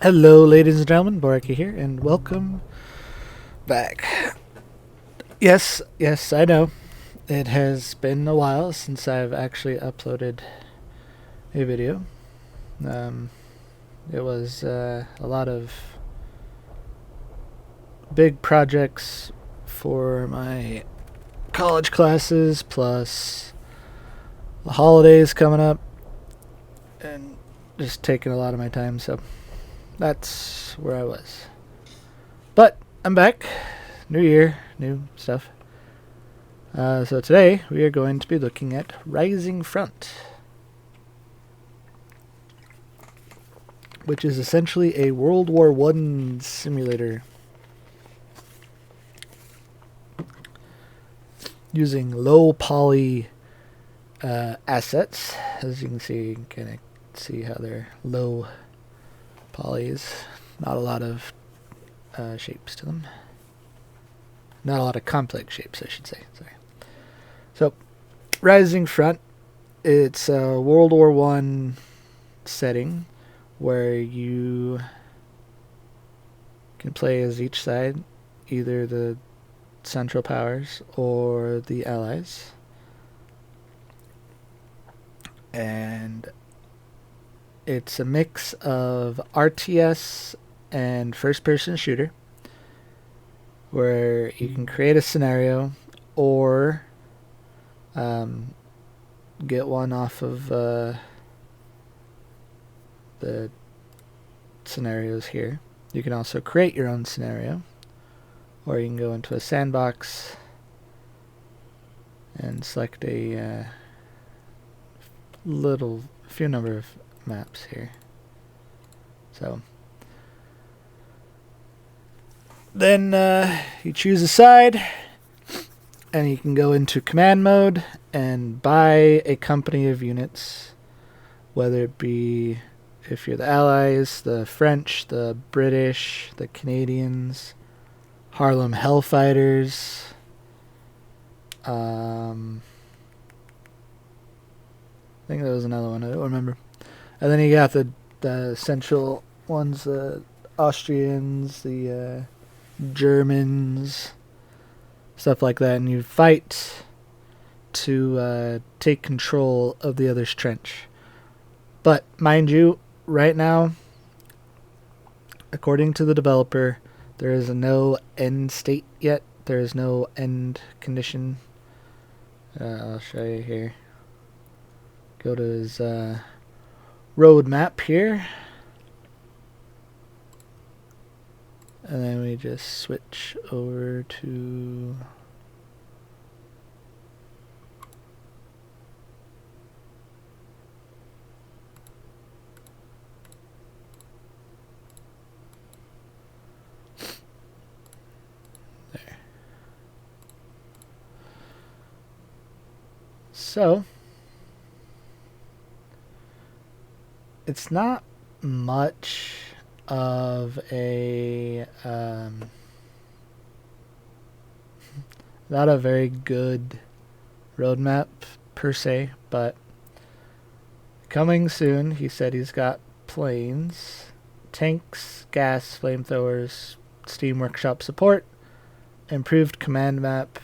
Hello, ladies and gentlemen, Boraki here, and welcome back. Yes, I know. It has been a while since I've actually uploaded a video. Um, it was a lot of big projects for my college classes, plus the holidays coming up, and just taking a lot of my time, so that's where I was. But I'm back. New year, new stuff. So today we are going to be looking at Rising Front, which is essentially a World War I simulator using low poly assets. As you can see, you can kind of see how they're low polys. Not a lot of shapes to them. Not a lot of complex shapes, I should say. Sorry. So, Rising Front, it's a World War I setting where you can play as each side, either the Central Powers or the Allies. And it's a mix of RTS and first-person shooter, where you can create a scenario or get one off of the scenarios here. You can also create your own scenario, or you can go into a sandbox and select a few number of maps here. So then you choose a side, and you can go into command mode and buy a company of units, whether it be, if you're the Allies, the French, the British, the Canadians, Harlem Hellfighters, I think there was another one, I don't remember. And then you got the central ones, the Austrians, the Germans, stuff like that, and you fight to take control of the other's trench. But mind you, right now, according to the developer, there is no end state yet. There is no end condition. I'll show you here. Go to his roadmap here. And then we just switch over to there. So it's not much of a not a very good roadmap per se, but coming soon. He said he's got planes, tanks, gas, flamethrowers, Steam Workshop support, improved command map.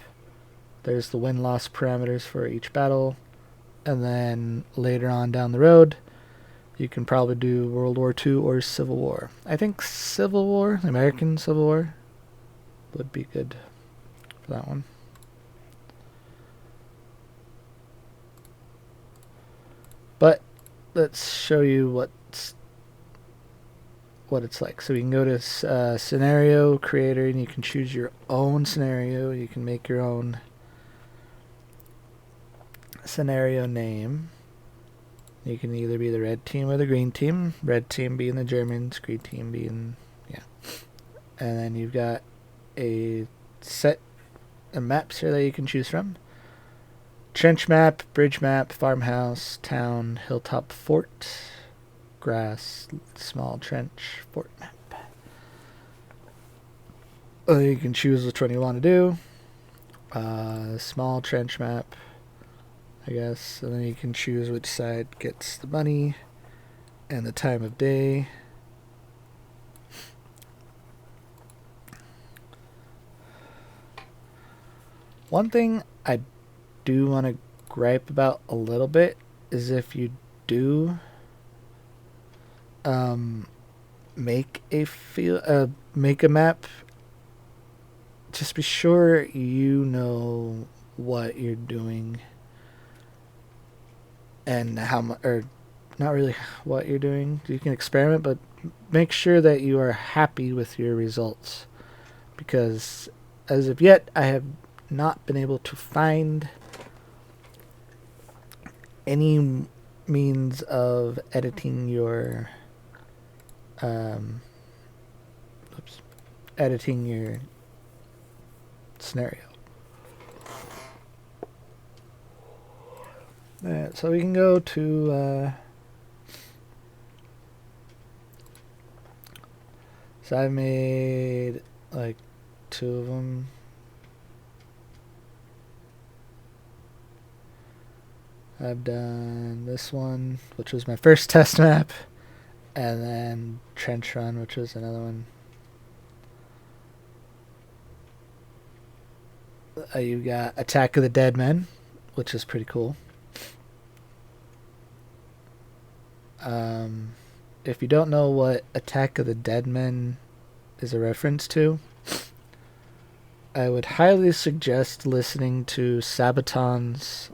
There's the win-loss parameters for each battle, and then later on down the road, you can probably do World War II or Civil War. I think Civil War, American Civil War, would be good for that one. But let's show you what it's like. So you can go to Scenario Creator, and you can choose your own scenario. You can make your own scenario name. You can either be the red team or the green team. Red team being the Germans, green team being, yeah. And then you've got a set of maps here that you can choose from. Trench map, bridge map, farmhouse, town, hilltop fort, grass, small trench, fort map. You can choose which one you want to do. Small trench map, I guess. And then you can choose which side gets the money and the time of day. One thing I do want to gripe about a little bit is if you do make make a map, just be sure you know what you're doing and how much, or not really what you're doing. You can experiment, but make sure that you are happy with your results, because as of yet I have not been able to find any means of editing your editing your scenario. Alright, so we can go to so I made like 2 of them. I've done this one, which was my first test map, and then Trench Run, which was another one. You got Attack of the Dead Men, which is pretty cool. If you don't know what Attack of the Dead Men is a reference to, I would highly suggest listening to Sabaton's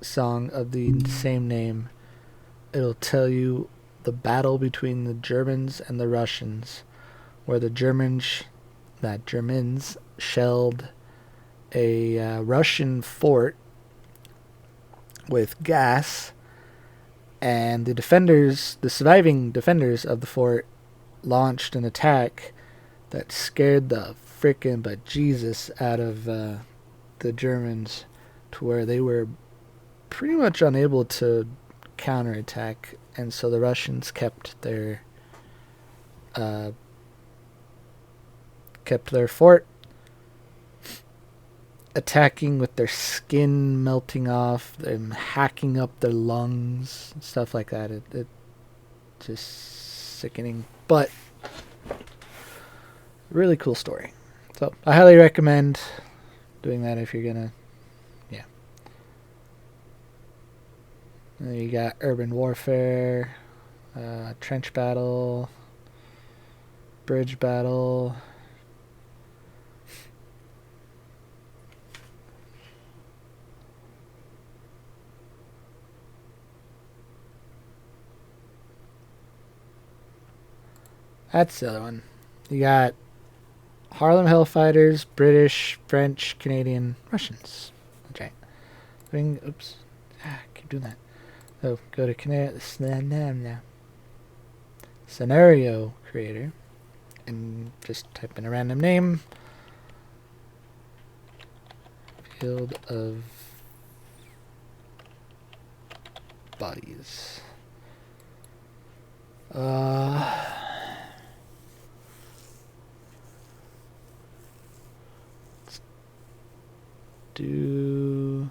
song of the same name. It'll tell you the battle between the Germans and the Russians, where the Germans shelled a Russian fort with gas, and the surviving defenders of the fort launched an attack that scared the frickin' bejesus out of the Germans, to where they were pretty much unable to counterattack, and so the Russians kept their fort, attacking with their skin melting off, them hacking up their lungs, stuff like that. It just sickening, but really cool story. So I highly recommend doing that if you're gonna, yeah. And you got urban warfare, trench battle, bridge battle. That's the other one. You got Harlem Hellfighters, British, French, Canadian, Russians. That's right. Oops. I keep doing that. So go to Scenario Creator and just type in a random name. Field of Bodies. Let's do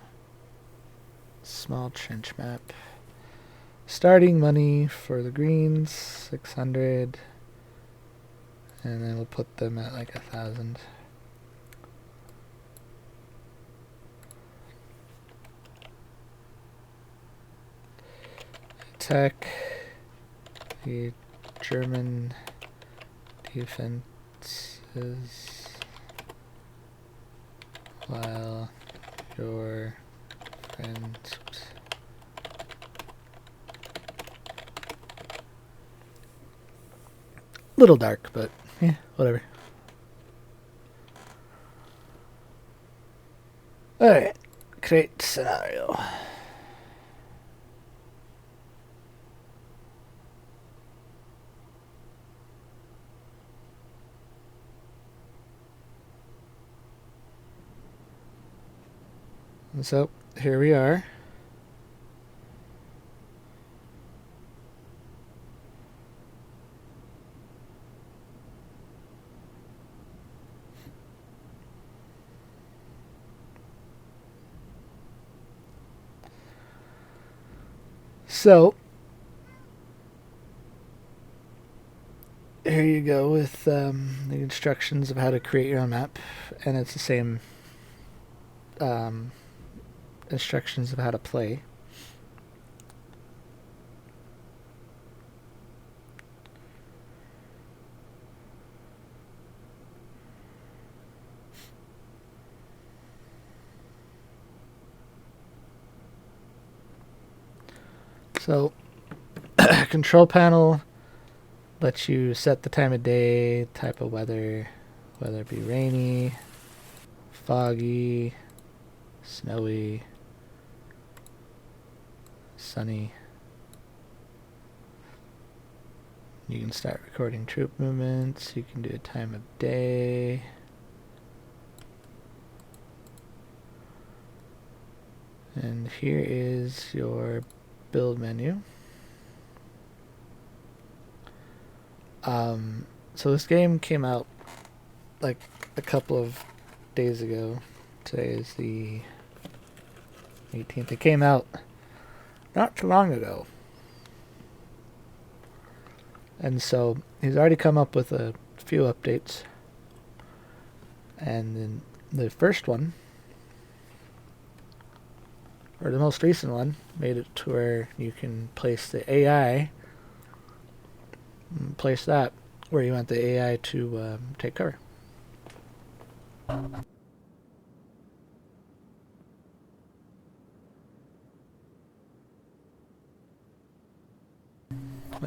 small trench map. Starting money for the greens, 600, and then we'll put them at like 1,000. Attack the German defenses while your friends. Little dark, but yeah, whatever. Alright, create scenario. So here we are. So here you go with the instructions of how to create your own map, and it's the same instructions of how to play. So, control panel lets you set the time of day, type of weather, whether it be rainy, foggy, snowy, sunny. You can start recording troop movements. You can do a time of day. And here is your build menu. So this game came out like a couple of days ago. Today is the 18th. It came out not too long ago. And so he's already come up with a few updates. And then the first one, or the most recent one, made it to where you can place the AI, place that where you want the AI to take cover. Then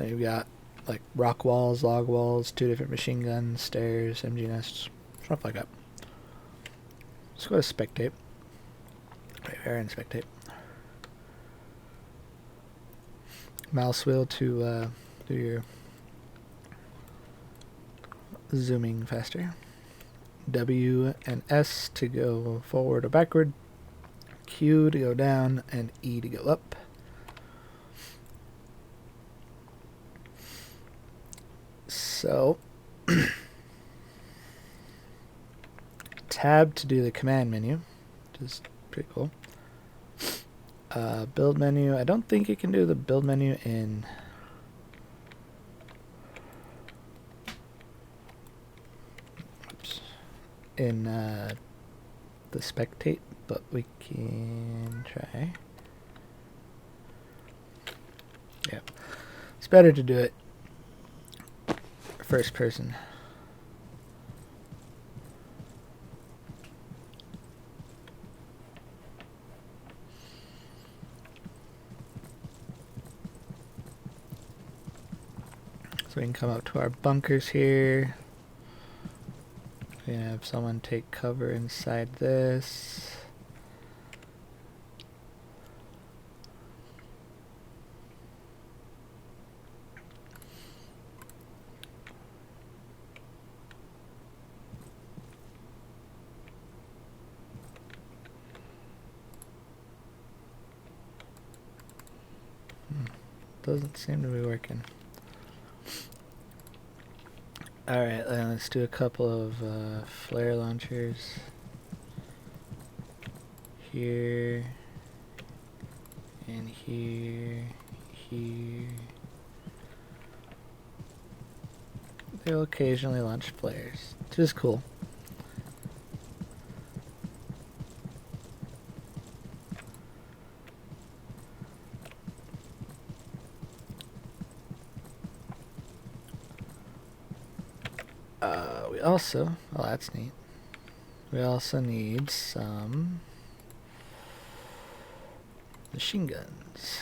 you've got like rock walls, log walls, 2 different machine guns, stairs, MG nests, stuff like that. Let's go to spectate. Right there in spectate. Mouse wheel to do your zooming faster. W and S to go forward or backward. Q to go down, and E to go up. So, tab to do the command menu, which is pretty cool. Build menu, I don't think you can do the build menu in the spectate, but we can try. Yeah, it's better to do it first person. So we can come up to our bunkers here. We can have someone take cover inside this. Doesn't seem to be working. Alright, let's do a couple of flare launchers. Here. And here. Here. They'll occasionally launch flares, which is cool. We also, well, that's neat. We also need some machine guns.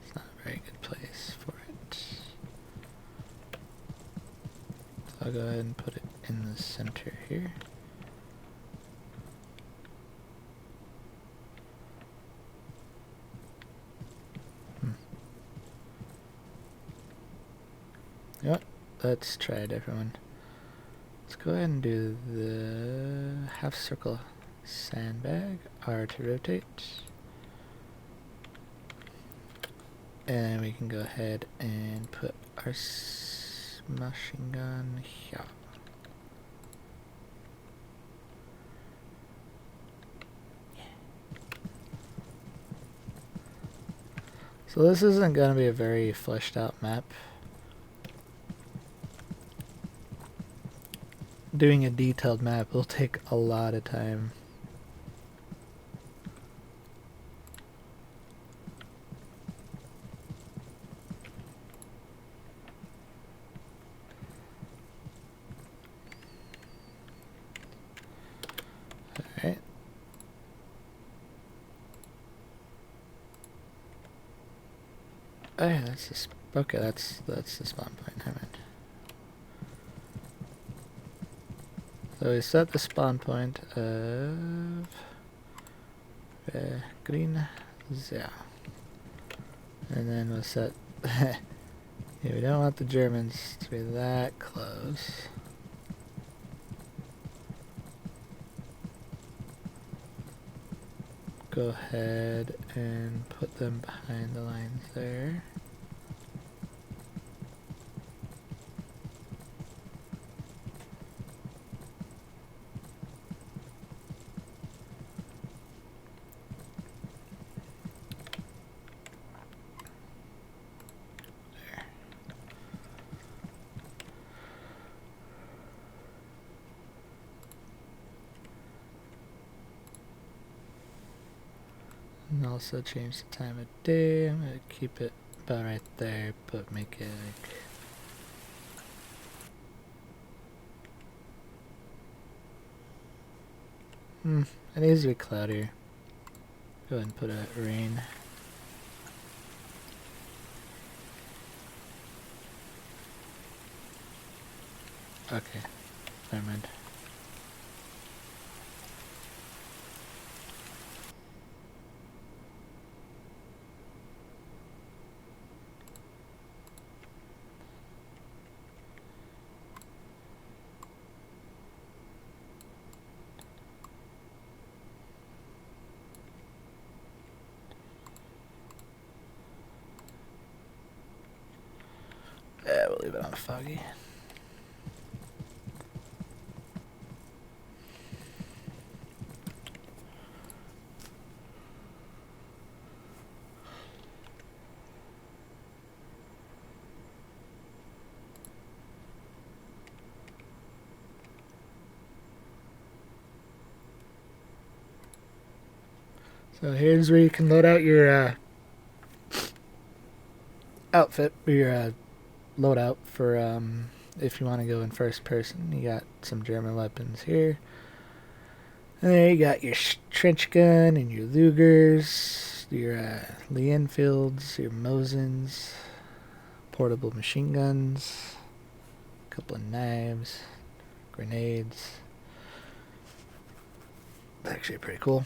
It's not a very good place for it. So I'll go ahead and put it in the center here. You know what? Let's try a different one. Let's go ahead and do the half circle sandbag, R to rotate. And we can go ahead and put our machine gun here. So this isn't going to be a very fleshed out map. Doing a detailed map will take a lot of time. Alright. Oh yeah, that's the okay, that's the spawn point. Never mind. So we set the spawn point of green 0. And then we'll set yeah, we don't want the Germans to be that close. Go ahead and put them behind the lines there. And also change the time of day. I'm gonna keep it about right there, but make it like it needs to be cloudier. Go ahead and put a rain. Okay, never mind. Yeah, we'll leave it on foggy. So here's where you can load out your outfit, or your loadout for if you want to go in first person. You got some German weapons here. And there you got your trench gun and your Lugers, your Lee Enfields, your Mosins, portable machine guns, a couple of knives, grenades. Actually pretty cool.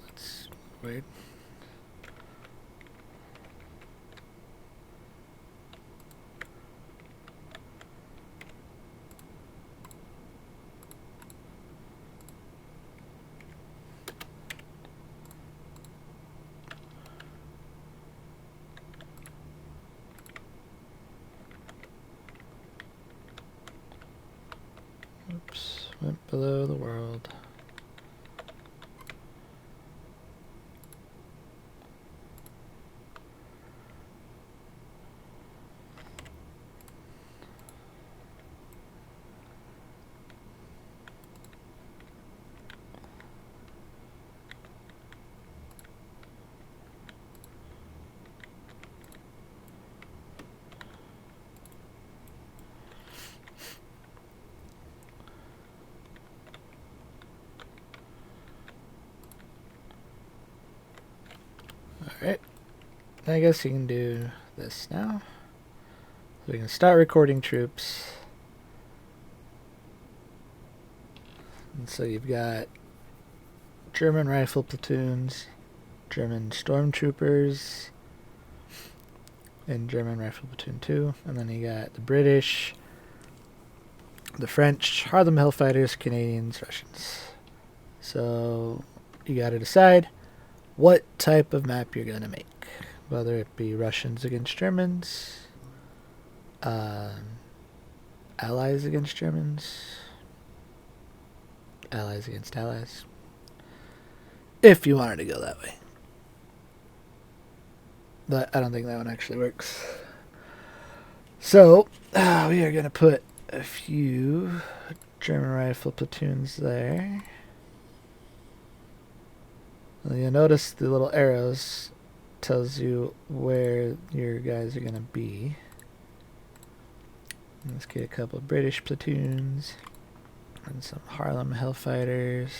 That's weird. Oops, went below the world. Alright, I guess you can do this now. So we can start recording troops. And so you've got German rifle platoons, German stormtroopers, in German Rifle Platoon 2. And then you got the British, the French, Harlem Hellfighters, Canadians, Russians. So you got to decide what type of map you're going to make. Whether it be Russians against Germans, allies against Germans, allies against allies. If you wanted to go that way. But I don't think that one actually works. So, we are going to put a few German rifle platoons there. Well, you'll notice the little arrows tells you where your guys are going to be. Let's get a couple of British platoons and some Harlem Hellfighters.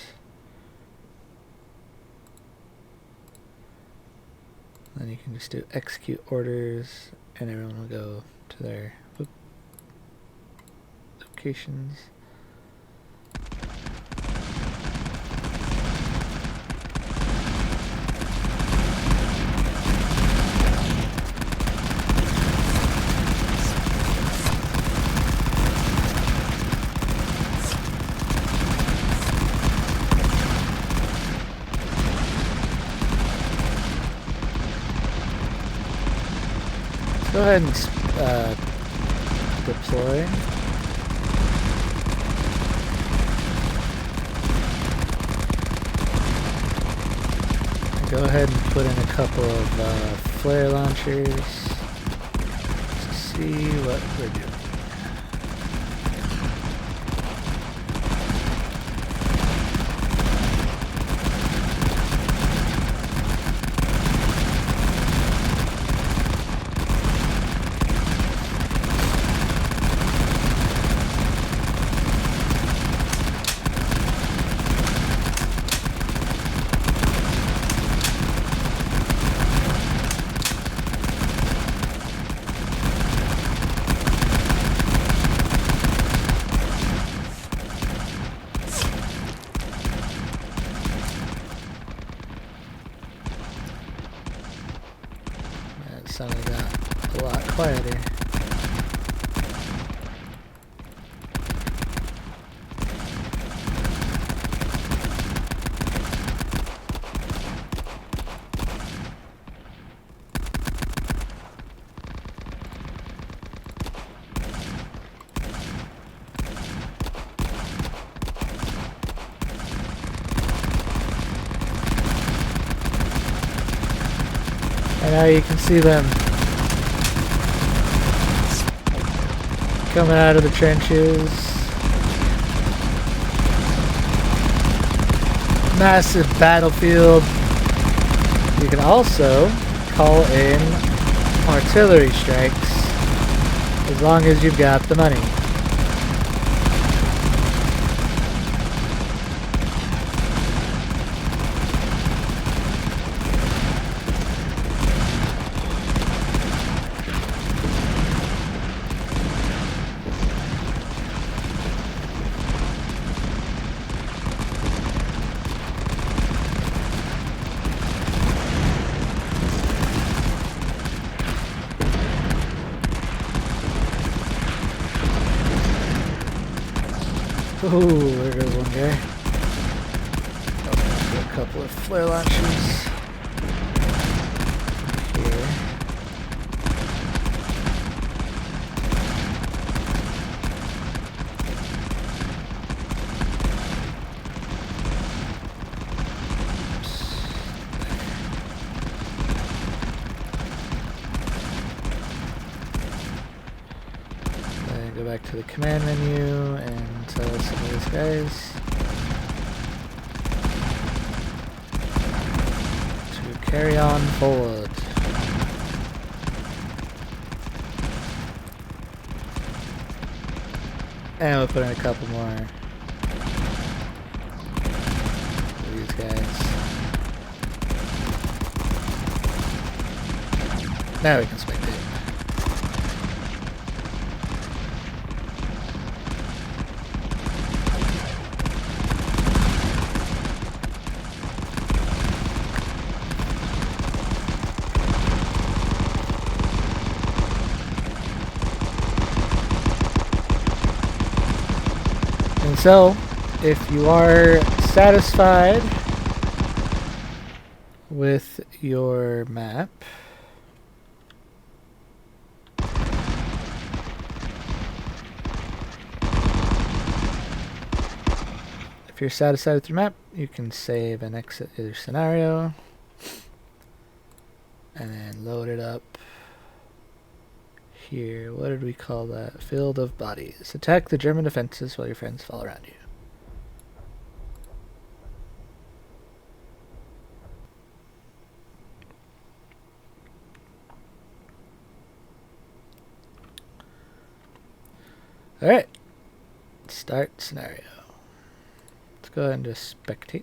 Then you can just do execute orders and everyone will go to their locations. Go ahead and deploy. Go ahead and put in a couple of flare launchers to see what we're doing. Suddenly got a lot quieter. And now you can see them coming out of the trenches. Massive battlefield. You can also call in artillery strikes as long as you've got the money. Ooh, there goes one guy. Oh, a couple of flare launchers here. Then go back to the command menu and tell some of these guys to carry on forward. And we'll put in a couple more of these guys. Now we can spectate. And so, if you are satisfied with your map, if you're satisfied with your map, you can save and exit your scenario and then load it up here. What did we call that? Field of bodies. Attack the German defenses while your friends fall around you. Alright. Start scenario. Let's go ahead and just spectate.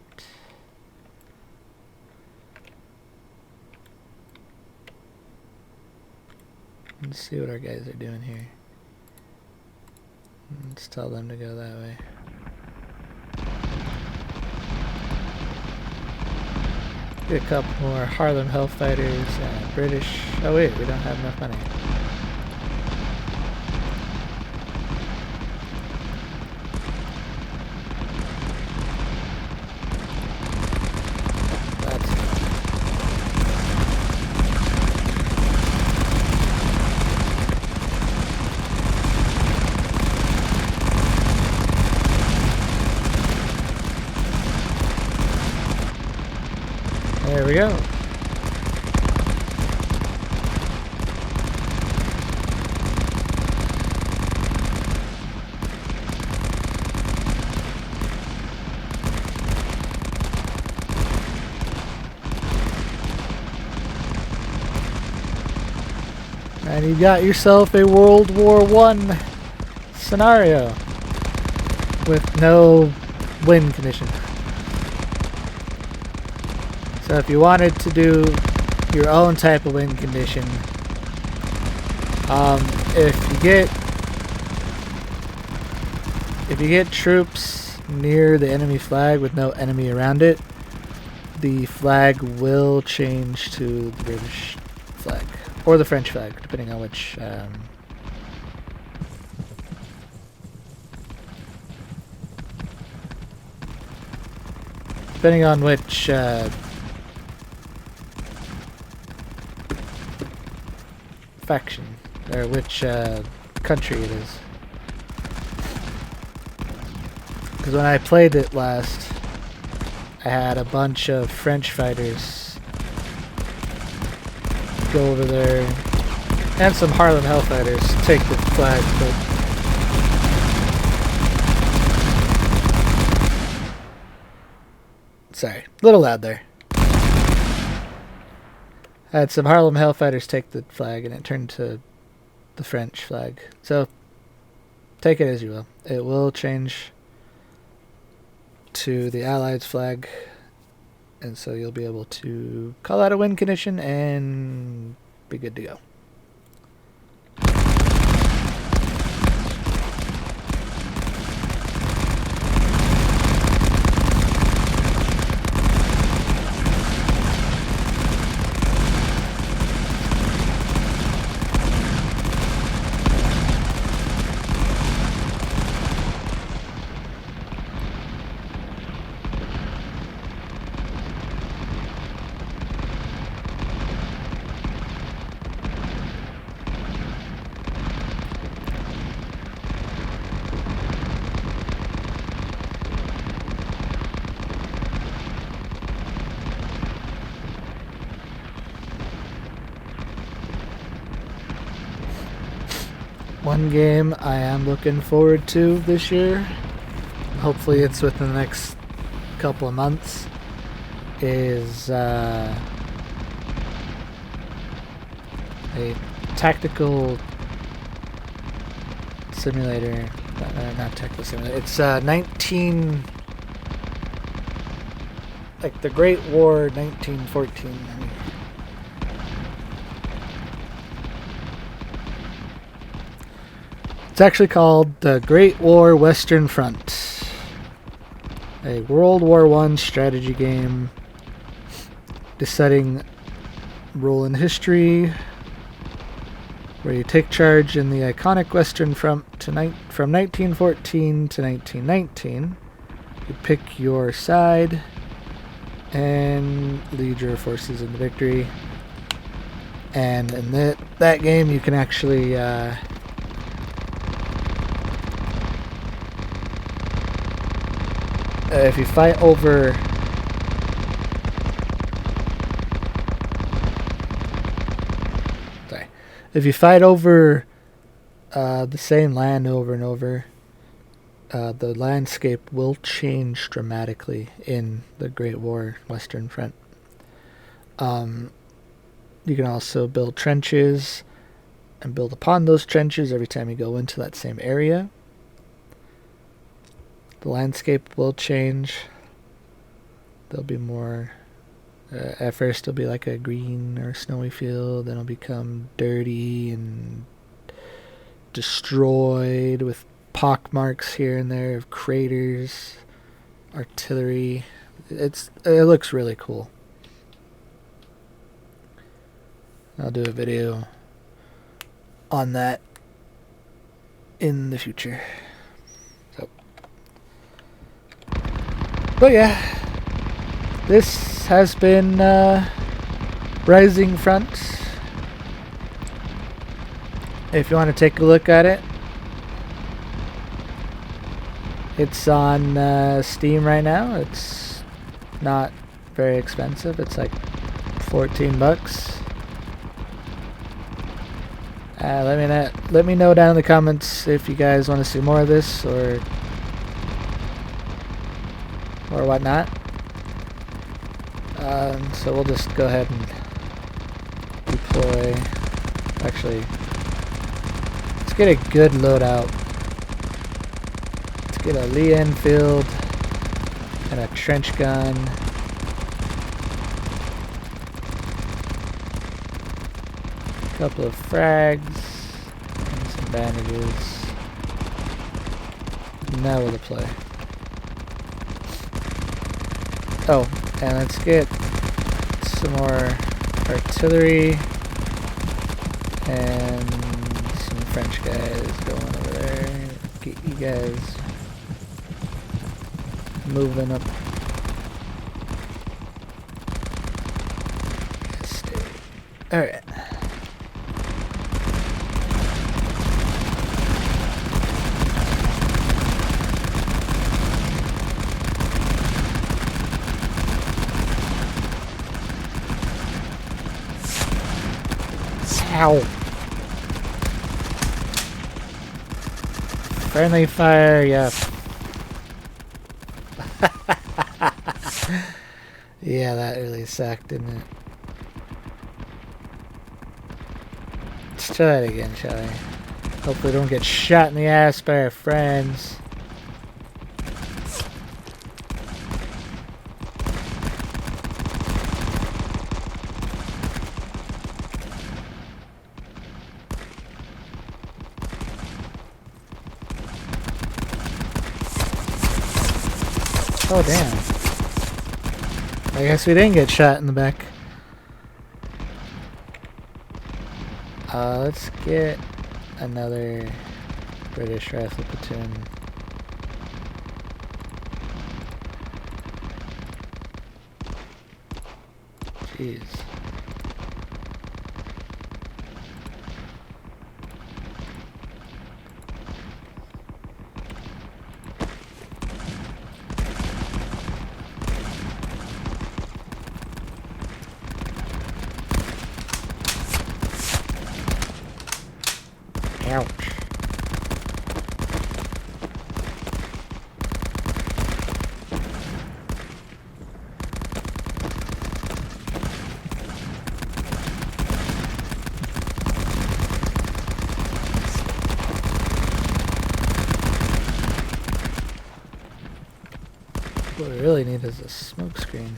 Let's see what our guys are doing here. Let's tell them to go that way. Get a couple more Harlem Hellfighters and British. Oh wait, we don't have enough money. There we go. And you got yourself a World War I scenario with no win condition. So if you wanted to do your own type of win condition, if you get troops near the enemy flag with no enemy around it, the flag will change to the British flag or the French flag, depending on which. Depending on which. Faction, or which country it is. Because when I played it last, I had a bunch of French fighters go over there, and some Harlem Hellfighters take the flag, but sorry, a little loud there. I had some Harlem Hellfighters take the flag, and it turned to the French flag. So, take it as you will. It will change to the Allies flag, and so you'll be able to call out a win condition and be good to go. One game I am looking forward to this year, hopefully it's within the next couple of months, is a tactical simulator. Not tactical simulator. It's 19... like the Great War 1914. It's actually called the Great War Western Front. A World War I strategy game deciding role in history where you take charge in the iconic Western Front from 1914 to 1919. You pick your side and lead your forces into victory. And in that game, you can actually if you fight over the same land over and over, the landscape will change dramatically in the Great War Western Front. You can also build trenches and build upon those trenches every time you go into that same area. The landscape will change. There'll be more. At first, it'll be like a green or snowy field, then it'll become dirty and destroyed with pock marks here and there of craters, artillery. It looks really cool. I'll do a video on that in the future. But yeah, this has been Rising Front. If you want to take a look at it, it's on Steam right now. It's not very expensive. It's like $14. Let me know down in the comments if you guys want to see more of this or whatnot. So we'll just go ahead and deploy. Actually, let's get a good loadout. Let's get a Lee Enfield and a trench gun. A couple of frags and some bandages. Now we'll deploy. Oh, and let's get some more artillery and some French guys going over there. Get you guys moving up. Alright. Ow. Friendly fire, yeah. Yeah, that really sucked, didn't it? Let's try it again, shall we? Hopefully don't get shot in the ass by our friends. Oh, damn. I guess we didn't get shot in the back. Let's get another British rifle platoon. Jeez. Ouch. What we really need is a smoke screen.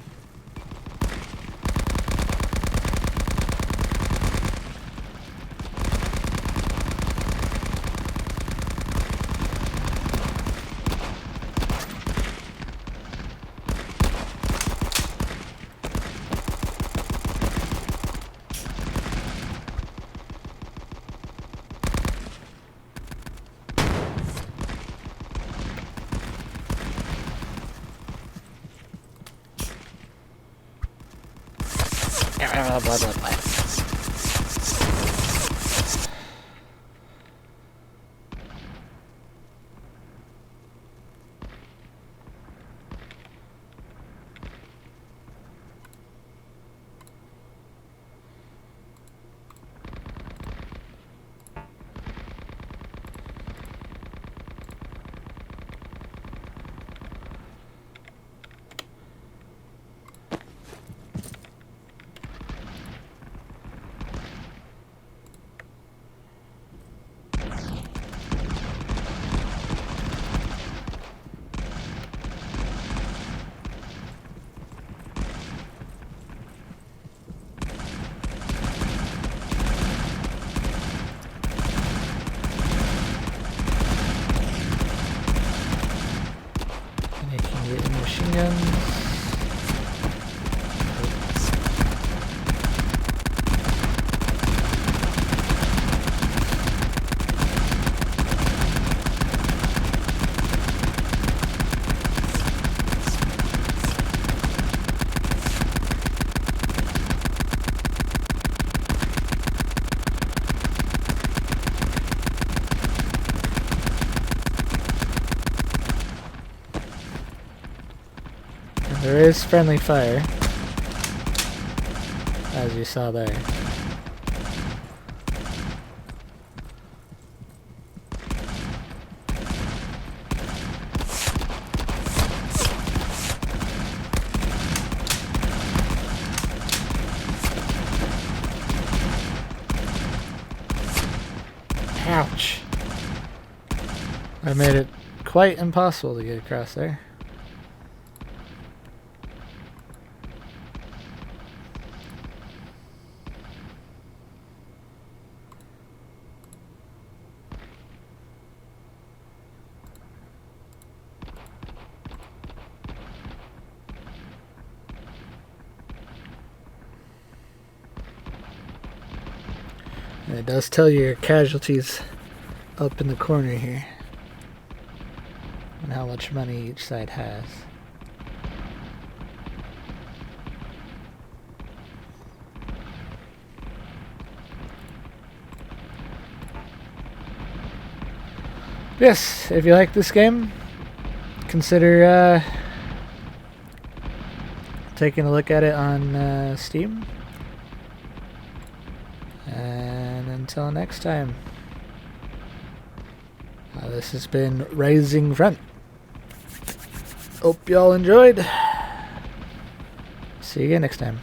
Machine guns. There is friendly fire, as you saw there. Ouch! I made it quite impossible to get across there. And it does tell you your casualties up in the corner here, and how much money each side has. Yes, if you like this game, consider taking a look at it on Steam. And until next time, this has been Rising Front. Hope y'all enjoyed. See you again next time.